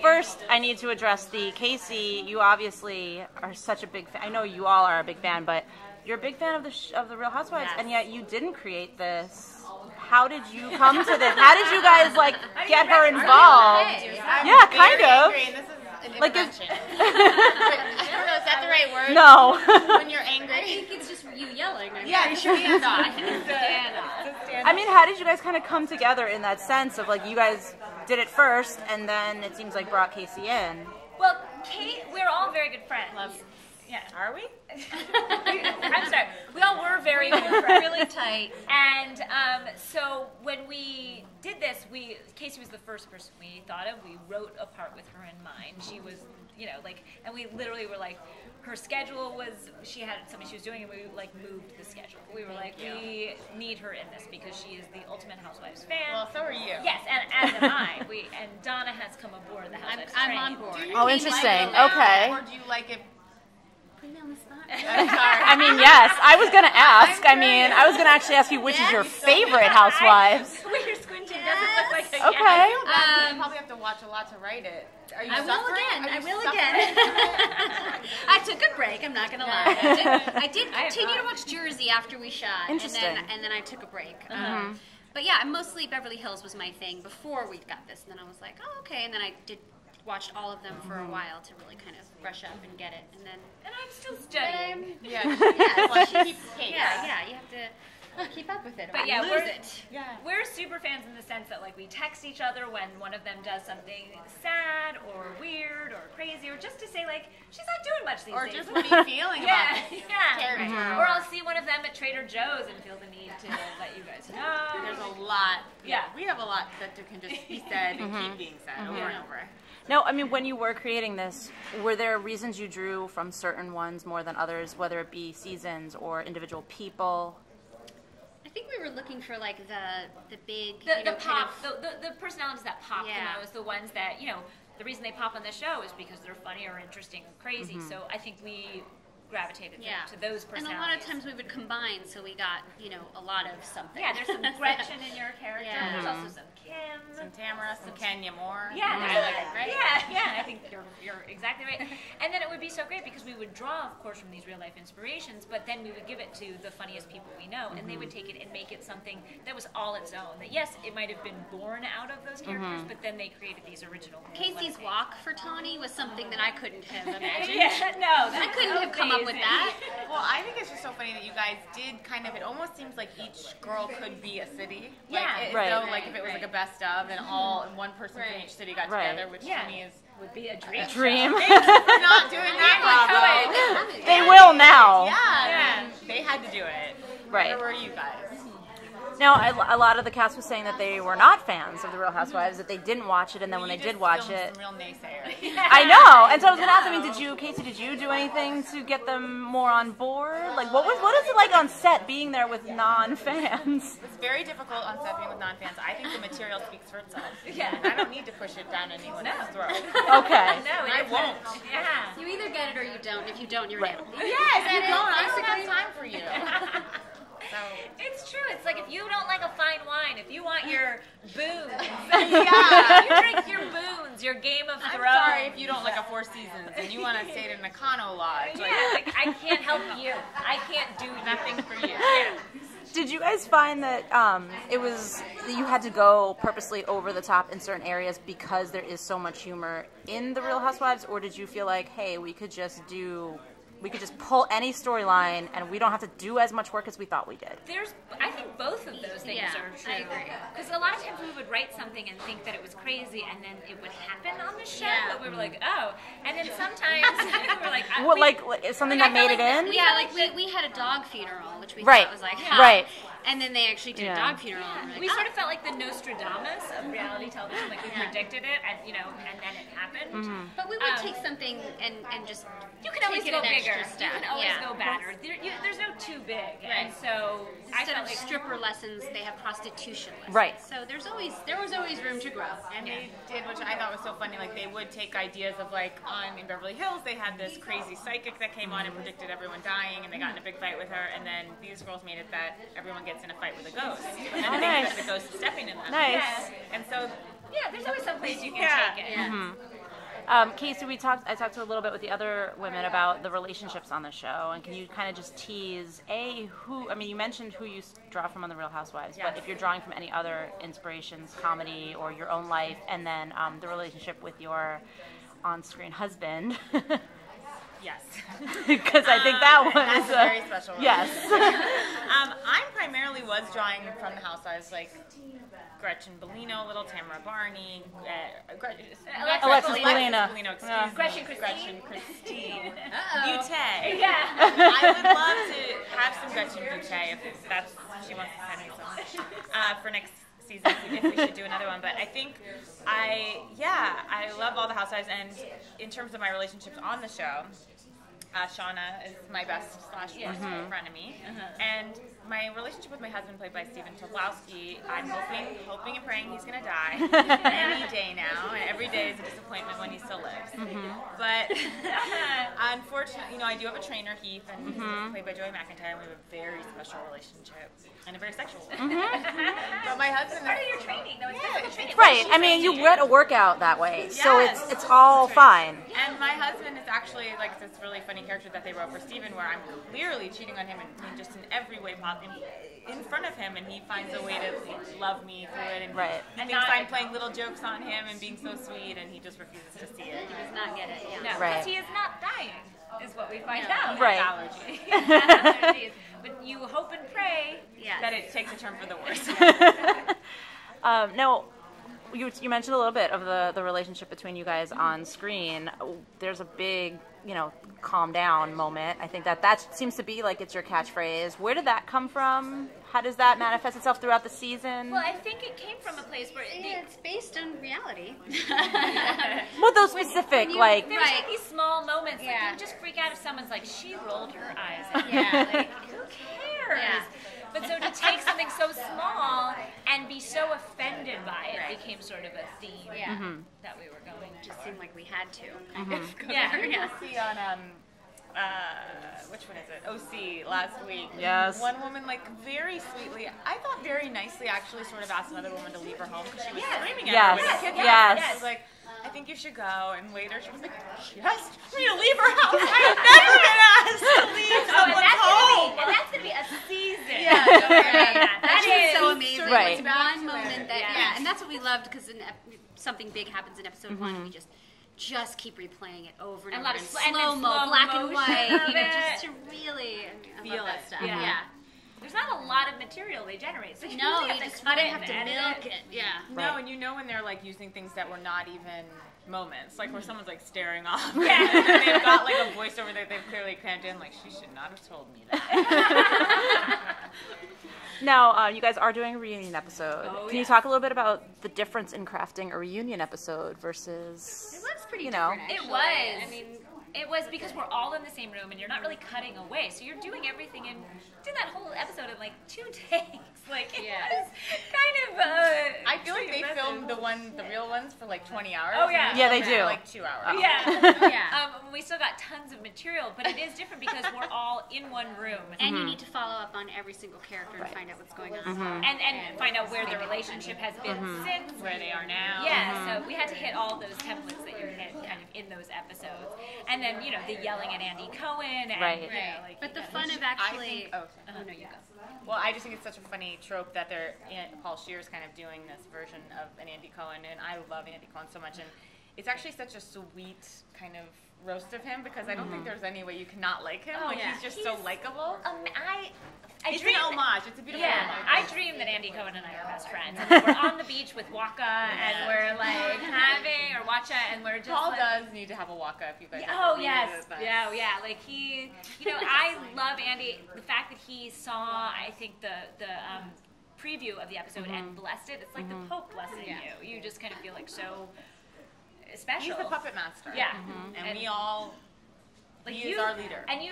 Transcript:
First, I need to address the Casey. You obviously are such a big fan. I know you all are a big fan, but you're a big fan of the Real Housewives, and yet you didn't create this. How did you come to this? How did you guys get her involved? Yeah, kind of. Like, is that the right word? No. When you're angry? I think it's just you yelling. Yeah, you should stand on. I mean, how did you guys kind of come together in that sense of you guys did it first, and then it seems like brought Casey in? Well, Kate, we're all very good friends. Yeah. Are we? I'm sorry. We all were very good friends. Really tight. And so when we did this, Casey was the first person we thought of. We wrote a part with her in mind. She was, and we literally were like, her schedule was, she had something she was doing, and we moved the schedule. We were like, we need her in this because she is the ultimate Housewives fan. Well, so are you. Yes, and as am I. And Dannah has come aboard the Housewives I'm train. on board. Oh, interesting. Like Okay. Or do you like it? Put me on the spot. I'm sorry. I mean, yes. I was going to ask. I was going to actually ask you which is your favorite Housewives. The way you're squinting doesn't look like a Okay. You probably have to watch a lot to write it. Are you I will suffering? again. Are I you will suffering? again. I took a break. I'm not gonna lie. I did continue to watch Jersey after we shot. Interesting. And then I took a break. But yeah, mostly Beverly Hills was my thing before we got this. And then I was like, oh, okay. And then I watched all of them for a while to really kind of brush up and get it. And I'm still studying. Yeah. Well, she keeps pace. Yeah, you have to keep up with it. But or yeah, lose it. we're super fans in the sense that we text each other when one of them does something sad or weird or crazy, or just to say she's not doing much these Or days. just what are you feeling about character. Or I'll see one of them at Trader Joe's and feel the need to let you guys know. There's a lot. Yeah. We have a lot that can just be said and keep being said over and over. No, I mean, when you were creating this, were there reasons you drew from certain ones more than others, whether it be seasons or individual people? I think we were looking for the big The pop, the personalities that pop Yeah. the most, the ones that, the reason they pop on the show is because they're funny or interesting or crazy. So I think we gravitated to those personalities. And a lot of times we would combine, so we got, a lot of something. Yeah, there's some Gretchen in your character. Yeah. There's also some Kim. Some Tamara, some Kenya Moore. Yeah, right? Yeah. I think you're exactly right. And then it would be so great because we would draw, of course, from these real life inspirations, but then we would give it to the funniest people we know, and they would take it and make it something that was all its own. That yes, it might have been born out of those characters, but then they created these original. Casey's walk for Tawny was something that I couldn't have imagined. I couldn't have come up with that. Well, I think it's just so funny that you guys did kind of, it almost seems like each girl could be a city. Right. If it was a best of and one person from each city got together, which to me would be a dream. We're not doing that, Bravo. They will now. Yeah. I mean, they had to do it. Right. Where were you guys? Now, a lot of the cast was saying that they were not fans of The Real Housewives, that they didn't watch it, and then when they did watch it... Some real naysayers. I know! And so I was going to ask, Casey, did you do anything to get them more on board? What is it like on set being there with non-fans? It's very difficult on set being with non-fans. I think the material speaks for itself. Yeah. I don't need to push it down anyone's throat. Okay. No, I won't. Yeah. You either get it or you don't. If you don't, you're out. Yes, you don't. I don't have time for you. So. It's true. It's like if you don't like a fine wine, if you want your boons, Yeah. you drink your boons, your Game of Thrones. I'm sorry if you don't like a Four Seasons and you want to stay at an Econo Lodge. I can't help you. I can't do Nothing for you. Yeah. Did you guys find that that you had to go purposely over the top in certain areas because there is so much humor in The Real Housewives, or did you feel like, hey, we could just pull any storyline and we don't have to do as much work as we thought we did? I think both of those things are true. I agree. Because a lot of times we would write something and think that it was crazy, and then it would happen on the show, but we were like, oh. And then sometimes we were like, something that made it in? Yeah, we had a dog funeral, which we Right. thought was like, Right. And then they actually did a dog funeral. And We sort of felt like the Nostradamus of reality television, like we predicted it, and then it happened. But we would take something and just You can always take go it an bigger. extra You step. can always go badder. There's no too big, and so I Instead felt of like stripper lessons, they have prostitution lessons. Right. So there was always room to grow. And they did, which I thought was so funny, they would take ideas of in Beverly Hills, they had this crazy psychic that came on and predicted everyone dying, and they got in a big fight with her, and then these girls made it that everyone gets in a fight with a ghost. And then think that the ghost is stepping in them. Nice. And so, there's always some place you can take it. Yeah. Casey, I talked to a little bit with the other women about the relationships on the show, and can you kind of just tease who? I mean, you mentioned who you draw from on the Real Housewives, but if you're drawing from any other inspirations, comedy or your own life, and then the relationship with your on-screen husband. Yes. Because I think that one is a very special one. Yes. I primarily was drawing from the Housewives, like Gretchen Bellino, Little Tamara Barney, Alexis Bellino, Gretchen Christine, Uh-oh. Butte. Yeah. I would love to have some Gretchen Butte if that's she wants to send me some for next season if we should do another one. But I think I love all the Housewives, and in terms of my relationships on the show, Shauna is my best / worst frenemy, and my relationship with my husband, played by Stephen Tobolowsky, I'm hoping and praying he's gonna die any day now, and every day is a disappointment when he still lives. But unfortunately, I do have a trainer, Heath, and he's played by Joey McIntyre, and we have a very special relationship and a very sexual one. But my husband, Part of your training, though. It's physical training. Right. I mean, you read a workout that way, so it's all fine. And my husband is actually like this really funny character that they wrote for Steven, where I'm clearly cheating on him and just in every way possible in front of him, and he finds a way to love me through it, and thinks I'm playing little jokes on him and being so sweet, and he just refuses to see it. He does not get it. Yeah. No, Right. because he is not dying, is what we find out. Right. Allergy. Allergies. But you hope and pray That it takes a turn for the worse. Now, you mentioned a little bit of the relationship between you guys on screen. There's a big, calm down moment. I think that seems to be like it's your catchphrase. Where did that come from? How does that manifest itself throughout the season? Well, I think it came from a place where It's based on reality. Well, those specific, like... there's like these small moments. Like, you just freak out if someone's like, she rolled her eyes at me. Like, who cares? Yeah. But so to take something so small and be so offended by it became sort of a theme that we were going to. Just seemed like we had to. Yeah. See on which one is it? OC last week. Yes. One woman, like, very sweetly, I thought very nicely, actually sort of asked another woman to leave her home because she was screaming at her with the kids. She was like, I think you should go. And later she was like, she asked me to leave her house. I have never been asked to leave someone's home. And that's going to be a season. That is so amazing. Right. It's one moment that, and that's what we loved, because something big happens in episode 1, and we just keep replaying it over and over in slow-mo, black and white, just to really feel that stuff. Yeah. There's not a lot of material they generate, so you No, have you to just cut really it have and to edit milk it. it. Yeah. No, and when they're like using things that were not even moments, like where someone's like staring off. Yeah. And they've got like a voiceover that they've clearly crammed in, like, she should not have told me that. Now, you guys are doing a reunion episode. Can you talk a little bit about the difference in crafting a reunion episode versus... It was pretty different, actually. It was. I mean, it was because we're all in the same room and you're not really cutting away. So you're doing everything and did that whole episode in like 2 takes. Like, it was kind of I feel like they filmed the real ones for like 20 hours. Oh, yeah. Yeah, they do. For like 2 hours. Yeah. We still got tons of material, but it is different because we're all in one room. And you need to follow up on every single character and find out what's going on. And find out where their relationship has been since. Where they are now. Yeah, so we had to hit all those templates that you hit kind of in those episodes. And then, the yelling at Andy Cohen. And, like, But the fun of actually... no, you go. Well, I just think it's such a funny trope that Paul Scheer's kind of doing this version of an Andy Cohen, and I love Andy Cohen so much, and it's actually such a sweet kind of roast of him, because I don't think there's any way you cannot like him. He's just so likable. It's an homage. It's a beautiful homage. I dream that Andy Cohen and I are best friends. And we're on the beach with Waka, and we're like having, or Watcha, and we're just Paul like, does need to have a Waka if you guys oh, yes. Yeah. Like he, I love Andy. The fact that he saw, I think, the preview of the episode and blessed it. It's like the Pope blessing you. You just kind of feel like so special. He's the puppet master. Yeah. And we all, he is our leader. And you